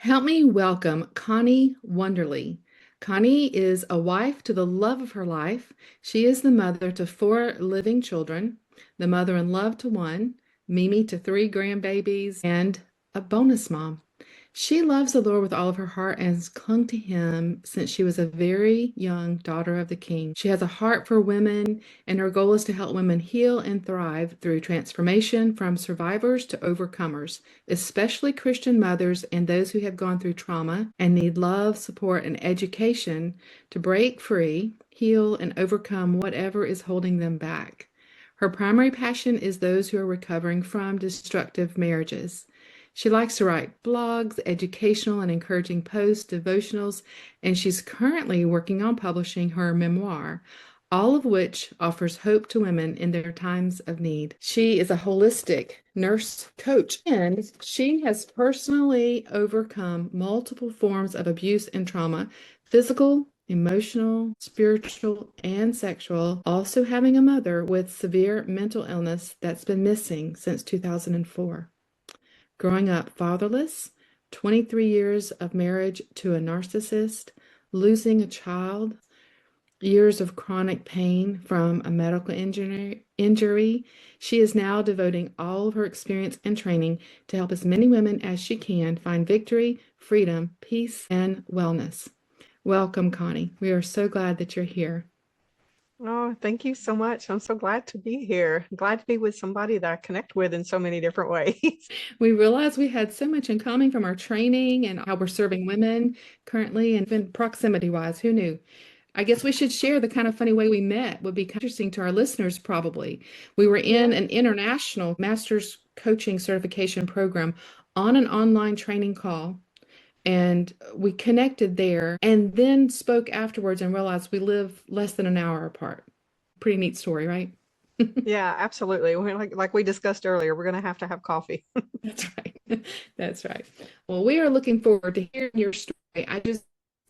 Help me welcome Connie Wunderly. Connie is a wife to the love of her life. She is the mother to four living children, the mother in love to one, Mimi to three grandbabies, and a bonus mom. She loves the Lord with all of her heart and has clung to him since she was a very young daughter of the King. She has a heart for women, and her goal is to help women heal and thrive through transformation from survivors to overcomers, especially Christian mothers and those who have gone through trauma and need love, support, and education to break free, heal, and overcome whatever is holding them back. Her primary passion is those who are recovering from destructive marriages. She likes to write blogs, educational and encouraging posts, devotionals, and she's currently working on publishing her memoir, all of which offers hope to women in their times of need. She is a holistic nurse coach, and she has personally overcome multiple forms of abuse and trauma, physical, emotional, spiritual, and sexual, also having a mother with severe mental illness that's been missing since 2004. Growing up fatherless, 23 years of marriage to a narcissist, losing a child, years of chronic pain from a medical injury, she is now devoting all of her experience and training to help as many women as she can find victory, freedom, peace, and wellness. Welcome, Connie. We are so glad that you're here. Oh, thank you so much. I'm so glad to be here. Glad to be with somebody that I connect with in so many different ways. We realized we had so much in common from our training and how we're serving women currently, and even proximity wise. Who knew? I guess we should share the kind of funny way we met would be interesting to our listeners, probably. We were in Yeah. an international master's coaching certification program on an online training call, and we connected there and then spoke afterwards and realized we live less than an hour apart. Pretty neat story, right? Yeah, absolutely. Like we discussed earlier, we're going to have coffee. That's right. That's right. Well, we are looking forward to hearing your story.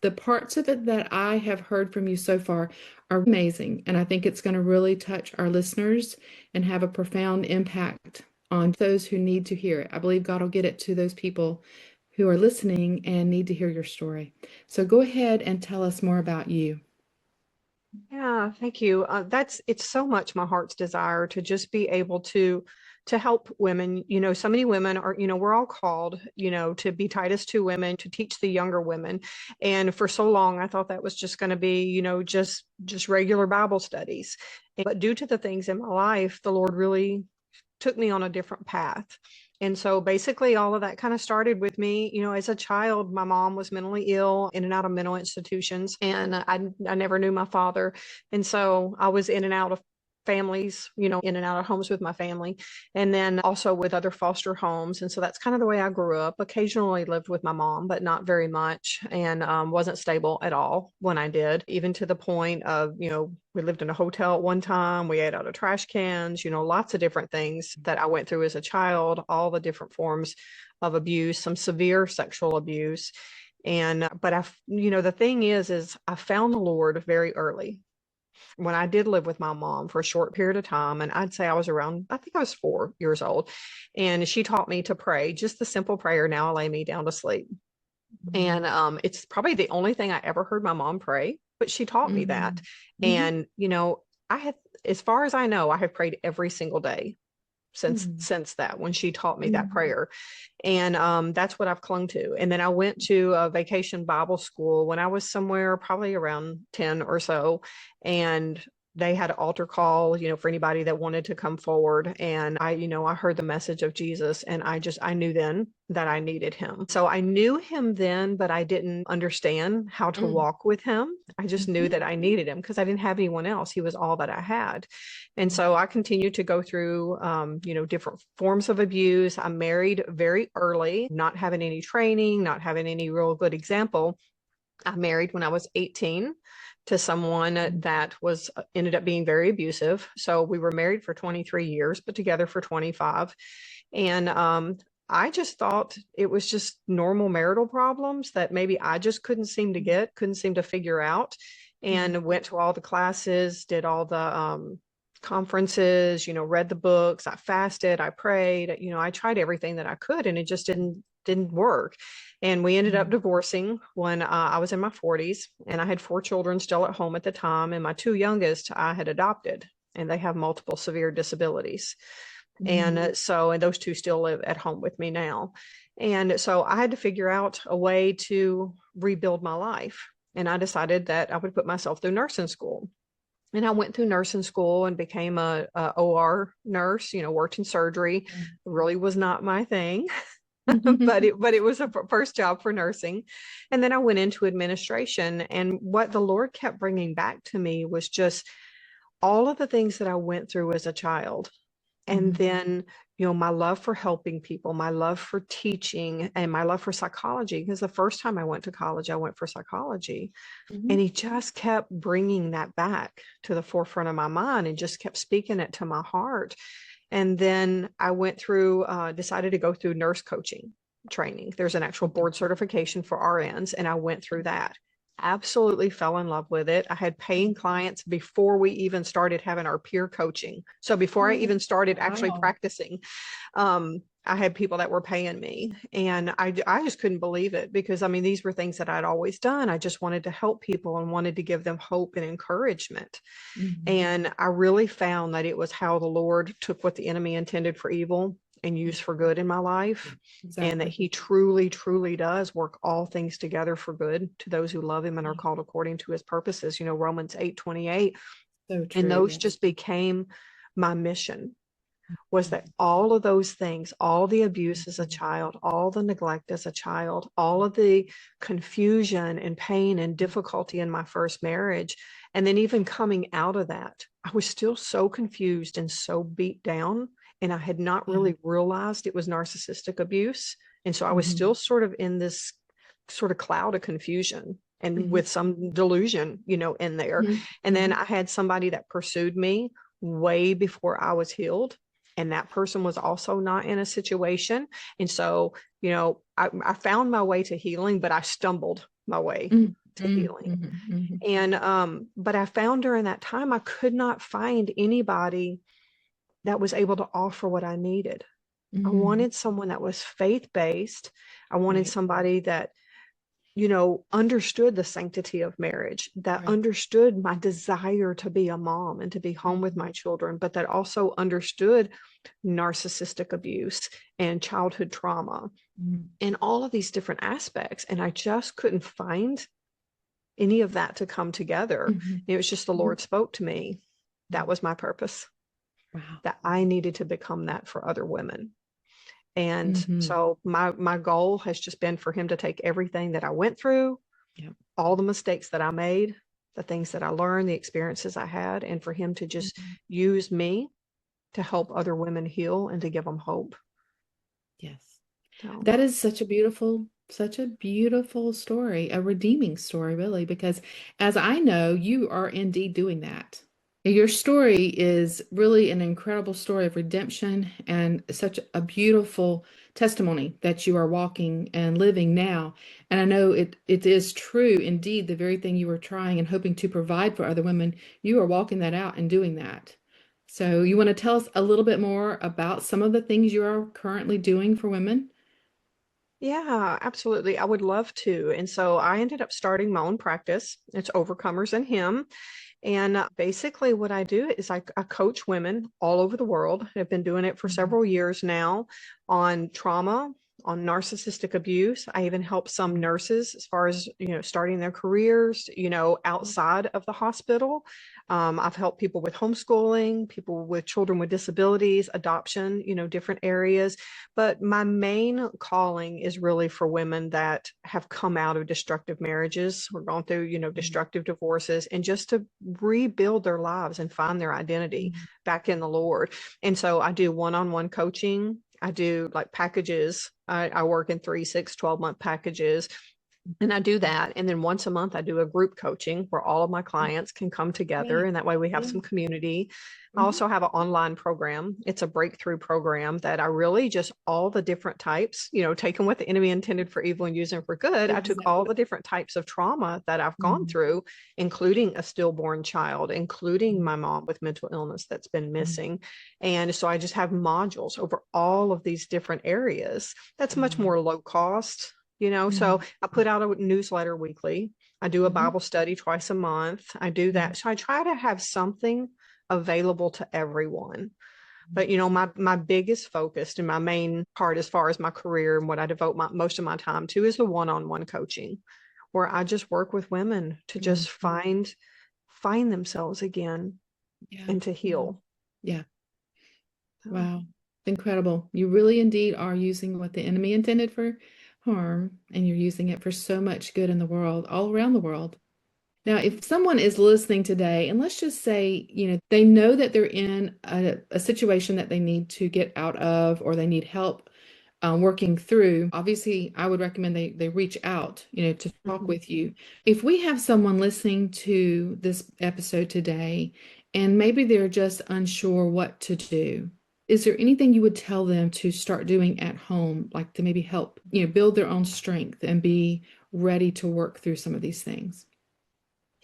The parts of it that I have heard from you so far are amazing. And I think it's going to really touch our listeners and have a profound impact on those who need to hear it. I believe God will get it to those people who are listening and need to hear your story. So go ahead and tell us more about you. Yeah, thank you. It's so much my heart's desire to just be able to help women. So many women are, we're all called, to be Titus 2 women, to teach the younger women. And for so long, I thought that was just going to be, just regular Bible studies. But due to the things in my life, the Lord really took me on a different path. And so basically all of that kind of started with me, as a child. My mom was mentally ill, in and out of mental institutions, and I never knew my father. And so I was in and out of families, in and out of homes with my family, and then also with other foster homes. And so that's kind of the way I grew up. Occasionally lived with my mom, but not very much, and wasn't stable at all when I did, even to the point of, we lived in a hotel at one time. We ate out of trash cans, lots of different things that I went through as a child, all the different forms of abuse, some severe sexual abuse. But the thing is I found the Lord very early when I did live with my mom for a short period of time. And I'd say I think I was 4 years old. And she taught me to pray, just the simple prayer, "Now I lay me down to sleep." And it's probably the only thing I ever heard my mom pray, but she taught me that. Mhm. And, I have, as far as I know, I have prayed every single day since Mhm. that, when she taught me that Mhm. prayer. And that's what I've clung to. And then I went to a vacation Bible school when I was somewhere probably around 10 or so. And they had an altar call, for anybody that wanted to come forward. And I heard the message of Jesus, and I knew then that I needed him. So I knew him then, but I didn't understand how to Mhm. walk with him. I just knew Mhm. that I needed him because I didn't have anyone else. He was all that I had. And so I continued to go through, different forms of abuse. I married very early, not having any training, not having any real good example. I married when I was 18 to someone that was ended up being very abusive. So we were married for 23 years, but together for 25. And I just thought it was just normal marital problems that maybe I just couldn't seem to figure out. Mhm. And went to all the classes, did all the conferences, read the books. I fasted, I prayed, I tried everything that I could, and it just didn't work. And we ended up divorcing when I was in my 40s, and I had 4 children still at home at the time. And my 2 youngest I had adopted, and they have multiple severe disabilities. And and those 2 still live at home with me now. And so I had to figure out a way to rebuild my life. And I decided that I would put myself through nursing school. And I went through nursing school and became a OR nurse, worked in surgery. Really was not my thing, but it was a first job for nursing. And then I went into administration. And what the Lord kept bringing back to me was just all of the things that I went through as a child. And then, my love for helping people, my love for teaching, and my love for psychology, because the first time I went to college, I went for psychology. And he just kept bringing that back to the forefront of my mind and just kept speaking it to my heart. And then I went through, decided to go through nurse coaching training. There's an actual board certification for RNs, and I went through that. Absolutely fell in love with it. I had paying clients before we even started having our peer coaching. So before I even started actually practicing, I had people that were paying me, and I just couldn't believe it, because these were things that I'd always done. I just wanted to help people and wanted to give them hope and encouragement. And I really found that it was how the Lord took what the enemy intended for evil and used for good in my life. And that he truly, truly does work all things together for good to those who love him and are called according to his purposes. Romans 8:28. So true, and those just became my mission, was that all of those things, all the abuse as a child, all the neglect as a child, all of the confusion and pain and difficulty in my first marriage, and then even coming out of that, I was still so confused and so beat down. And I had not really realized it was narcissistic abuse. And so I was still sort of in this sort of cloud of confusion and with some delusion, in there. And then I had somebody that pursued me way before I was healed. And that person was also not in a situation. And so, I found my way to healing, but I stumbled my way to healing. And, but I found during that time, I could not find anybody that was able to offer what I needed. I wanted someone that was faith-based. I wanted somebody that, understood the sanctity of marriage, that understood my desire to be a mom and to be home with my children, but that also understood narcissistic abuse and childhood trauma and all of these different aspects. And I just couldn't find any of that to come together. It was just the Lord spoke to me. That was my purpose. Wow. That I needed to become that for other women. And so my goal has just been for him to take everything that I went through, all the mistakes that I made, the things that I learned, the experiences I had, and for him to just use me to help other women heal and to give them hope. Yes. So. That is such a beautiful story, a redeeming story, really, because as I know, you are indeed doing that. Your story is really an incredible story of redemption and such a beautiful testimony that you are walking and living now. And I know it is true, indeed, the very thing you were trying and hoping to provide for other women, you are walking that out and doing that. So you want to tell us a little bit more about some of the things you are currently doing for women? Yeah, absolutely. I would love to. And so I ended up starting my own practice. It's Overcomers in Him. And basically what I do is I coach women all over the world. I've been doing it for several years now on trauma, on narcissistic abuse. I even help some nurses as far as, starting their careers, outside of the hospital. I've helped people with homeschooling, people with children with disabilities, adoption, different areas. But my main calling is really for women that have come out of destructive marriages or gone through, destructive divorces, and just to rebuild their lives and find their identity back in the Lord. And so I do one-on-one coaching. I do like packages. I work in 3, 6, 12-month packages. And I do that. And then once a month, I do a group coaching where all of my clients can come together. Yeah. And that way we have Yeah. some community. I Mhm. also have an online program. It's a breakthrough program that I really just all the different types, taking what the enemy intended for evil and using for good. I took all Exactly. the different types of trauma that I've gone Mhm. through, including a stillborn child, including Mhm. my mom with mental illness that's been Mhm. missing. And so I just have modules over all of these different areas. That's much Wow. more low cost. So Mhm. I put out a newsletter weekly. I do a Mhm. Bible study twice a month. I do Mhm. that. So I try to have something available to everyone. Mhm. But my biggest focus and my main part as far as my career and what I devote most of my time to is the one-on-one coaching, where I just work with women to Mhm. just find themselves again Yeah. and to Yeah. heal. Yeah. So, Wow. Incredible. You really indeed are using what the enemy intended for harm, and you're using it for so much good in the world, all around the world. Now, if someone is listening today, and let's just say, they know that they're in a situation that they need to get out of, or they need help working through, obviously, I would recommend they reach out, to talk mhm. with you. If we have someone listening to this episode today, and maybe they're just unsure what to do, is there anything you would tell them to start doing at home, like to maybe help, build their own strength and be ready to work through some of these things?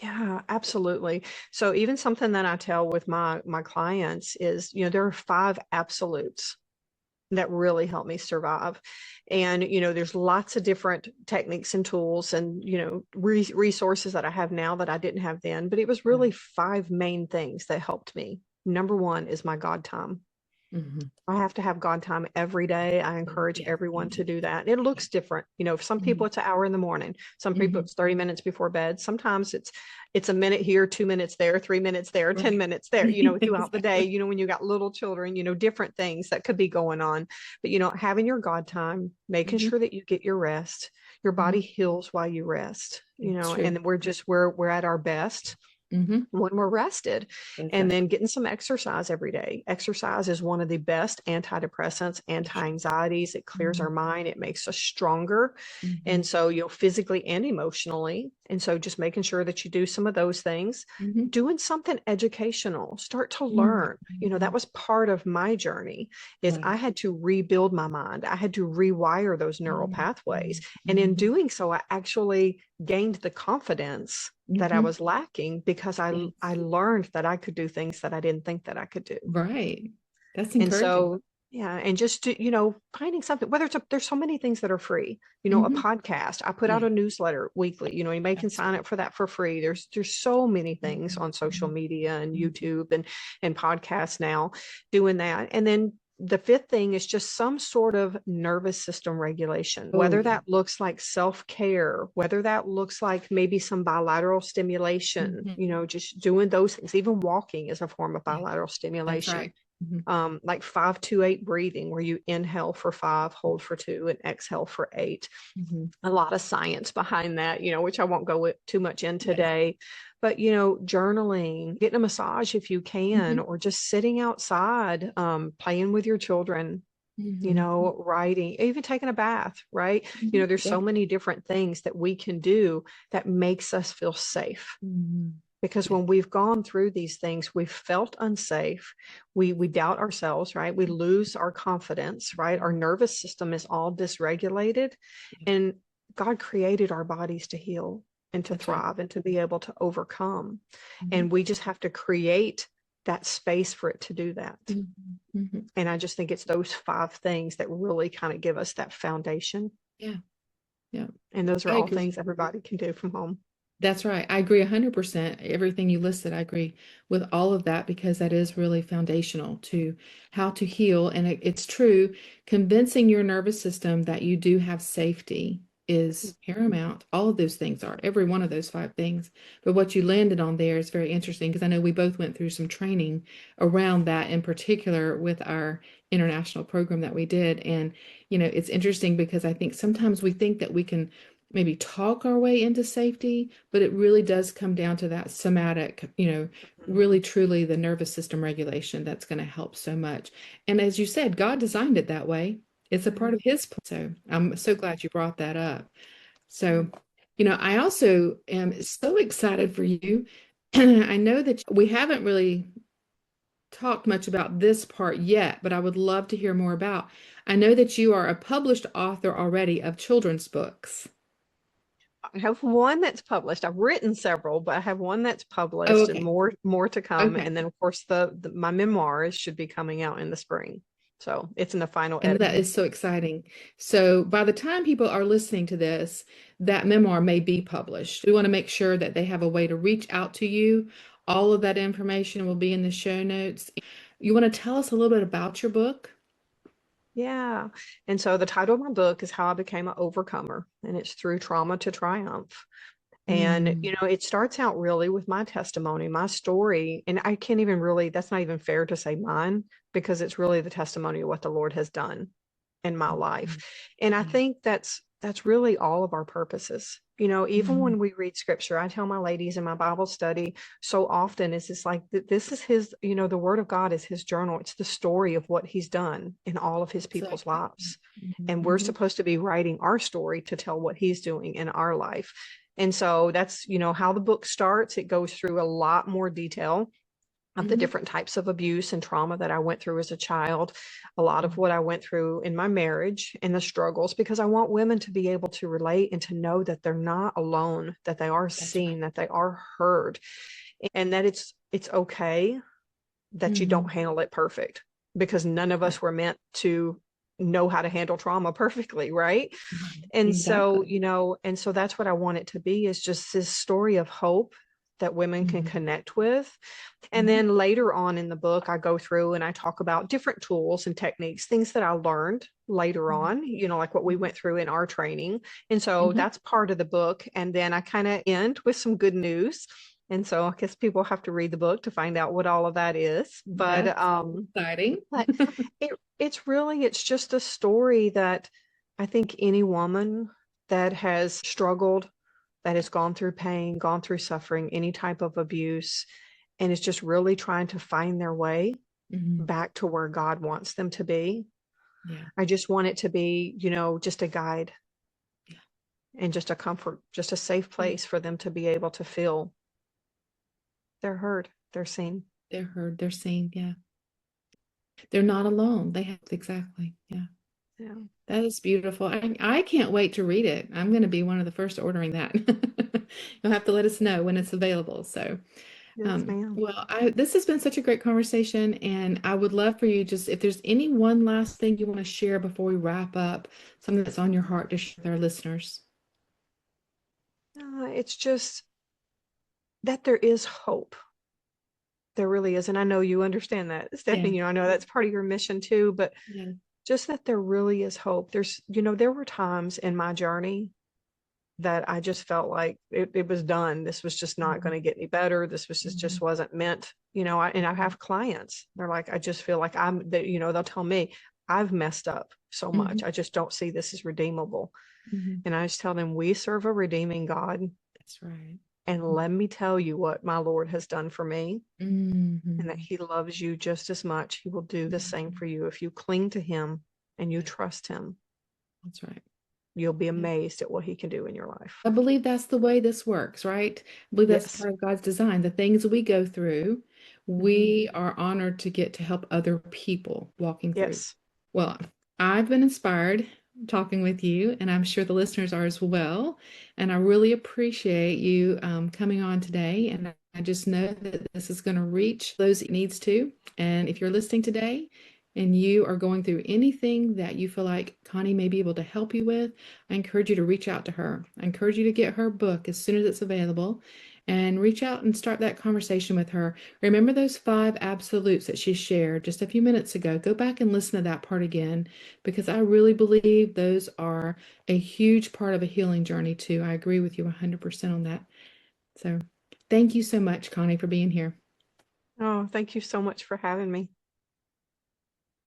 Yeah, absolutely. So even something that I tell with my clients is, there are five absolutes that really help me survive. And, there's lots of different techniques and tools and, resources that I have now that I didn't have then, but it was Yeah. really five main things that helped me. Number one is my God time. Mhm. I have to have God time every day. I encourage Yes. everyone to Yes. do that. It looks different. For some people Mhm. it's an hour in the morning. Some people Mhm. it's 30 minutes before bed. Sometimes it's a minute here, 2 minutes there, 3 minutes there, 10 Right. minutes there, throughout the day, Exactly. when you got little children, different things that could be going on. But having your God time, making Mhm. sure that you get your rest, your body Mhm. heals while you rest, It's true. and we're at our best Mhm. when we're rested. And then Exactly. getting some exercise every day. Exercise is one of the best antidepressants, anti-anxieties. It clears our Mhm. mind, it makes us stronger. And Mhm. so, physically and emotionally. And so just making sure that you do some of those things, Mhm. doing something educational, start to Mhm. learn. That Mhm. was part of my journey is I Right. had to rebuild my mind. I had to rewire those neural Mhm. pathways. And in Mhm. doing so, I actually gained the confidence that I Mhm. was lacking because I Yes. learned that I could do things that I didn't think that I could do. Right. That's And encouraging. so, yeah, and just to, finding something, whether there's so many things that are free, a Mhm. podcast. I put out Yeah. a newsletter weekly, you can That's sign right. up for that for free. There's so many things Mhm. on social Mhm. media and Mhm. YouTube and podcasts now doing that. And then the fifth thing is just some sort of nervous system regulation, Oh, whether yeah. that looks like self-care, whether that looks like maybe some bilateral stimulation, Mhm. just doing those things. Even walking is a form of Yeah. bilateral That's stimulation. right. Mhm. Like 5-2-8 breathing, where you inhale for 5, hold for 2, and exhale for 8. Mhm. A lot of science behind that, which I won't go too much in Yes. today. But, journaling, getting a massage if you can, Mhm. or just sitting outside, playing with your children, Mhm. writing, even taking a bath, right? Mhm. There's Yeah. so many different things that we can do that makes us feel safe. Mhm. Because Yeah. when we've gone through these things, we've felt unsafe. We doubt ourselves, right? We lose our confidence, right? Our Mhm. nervous system is all dysregulated. Yeah. And God created our bodies to heal and to That's right. thrive and to be able to overcome. Mhm. And we just have to create that space for it to do that. Mhm. Mhm. And I just think it's those five things that really kind of give us that foundation. Yeah. Yeah. And those are I all agree. things everybody can do from home. That's right. I agree 100%. Everything you listed, I agree with all of that because that is really foundational to how to heal. And it's true, convincing your nervous system that you do have safety is paramount. All of those things are, every one of those five things. But what you landed on there is very interesting because I know we both went through some training around that in particular with our international program that we did. And, it's interesting because I think sometimes we think that we can maybe talk our way into safety, but it really does come down to that somatic, really truly the nervous system regulation that's going to help so much. And as you said, God designed it that way. It's a part of his plan. So I'm so glad you brought that up. So I also am so excited for you. I know that we haven't really talked much about this part yet, but I would love to hear more about. I know that you are a published author already of children's books. I have one that's published. I've written several, but I have one that's Oh, published and okay. more to come. Okay. And then of course my memoirs should be coming out in the spring. So it's in the final And that editing. is so exciting. So by the time people are listening to this, that memoir may be published. We want to make sure that they have a way to reach out to you. All of that information will be in the show notes. You want to tell us a little bit about your book? Yeah. And so the title of my book is How I Became an Overcomer, and it's Through Trauma to Triumph. And, Mm, it starts out really with my testimony, my story. And I can't even really, that's not even fair to say mine, because it's really the testimony of what the Lord has done in my life. mhm. And I Yeah. think that's really all of our purposes. Even Mhm. when we read scripture, I tell my ladies in my Bible study so often is it's like this is his, the word of God is his journal. It's the story of what he's done in all of his people's Exactly. lives. Mhm, And we're mhm, supposed to be writing our story to tell what he's doing in our life. And so that's, how the book starts. It goes through a lot more detail of the mhm, different types of abuse and trauma that I went through as a child, a lot of mhm. what I went through in my marriage and the struggles, because I want women to be able to relate and to know that they're not alone, that they are That's right. seen, that they are heard, and that it's okay that you don't Mhm. handle it perfect, because none of Right. us were meant to know how to handle trauma perfectly, right? Right. And so, Exactly. and so that's what I want it to be, is just this story of hope that women can Mhm, connect with. And mhm, then later on in the book, I go through and I talk about different tools and techniques, things that I learned later mhm, on, like what we mhm, went through in our training. And so mhm. that's part of the book. And then I kind of end with some good news. And so I guess people have to read the book to find out what all of that is. Yes. Exciting. But it's just a story that I think any woman that has struggled, that has gone through pain, gone through suffering, any type of abuse, and is just really trying to find their way Mhm. back to where God wants them to be. Yeah. I just want it to be, just a guide Yeah. and just a comfort, just a safe Yeah. place for them to be able to feel they're heard, they're seen. They're heard, they're seen. Yeah. They're not alone. They have exactly. Yeah. Yeah. That is beautiful. I can't wait to read it. I'm going to be one of the first ordering that. You'll have to let us know when it's available. So, Yes, ma'am. well, this has been such a great conversation, and I would love for you just if there's any one last thing you want to share before we wrap up, something that's on your heart to share with our listeners. It's just that there is hope. There really is. And I know you understand that, Yeah. Stephanie. I know that's part of your mission too, but Yeah. just that there really is hope. There were times in my journey that I just felt like it was done. This was just not going Mhm, to get any better. This was just mhm, wasn't meant, and I have clients. They're like, I just feel like they'll tell me I've messed up so much. mhm, I just don't see this as redeemable. mhm. And I just tell them, we serve a redeeming God. That's right. And Mhm, let me tell you what my Lord has done for me, and that mhm, he loves you just as much. He will do the same mhm. for you. If you cling to him and you Yeah, trust him, that's right. you'll be Yeah. amazed at what he can do in your life. I believe that's the way this works, right? I believe that's Yes. part of God's design. The things we go through, Hmm. we are honored to get to help other people walking through. Yes. Well, I've been inspired talking with you, and I'm sure the listeners are as well. And I really appreciate you coming on today. And I just know that this is going to reach those it needs to. And if you're listening today and you are going through anything that you feel like Connie may be able to help you with, I encourage you to reach out to her. I encourage you to get her book as soon as it's available and reach out and start that conversation with her. Remember those 5 absolutes that she shared just a few minutes ago. Go back and listen to that part again because I really believe those are a huge part of a healing journey, too. I agree with you 100% on that. So thank you so much, Connie, for being here. Oh, thank you so much for having me.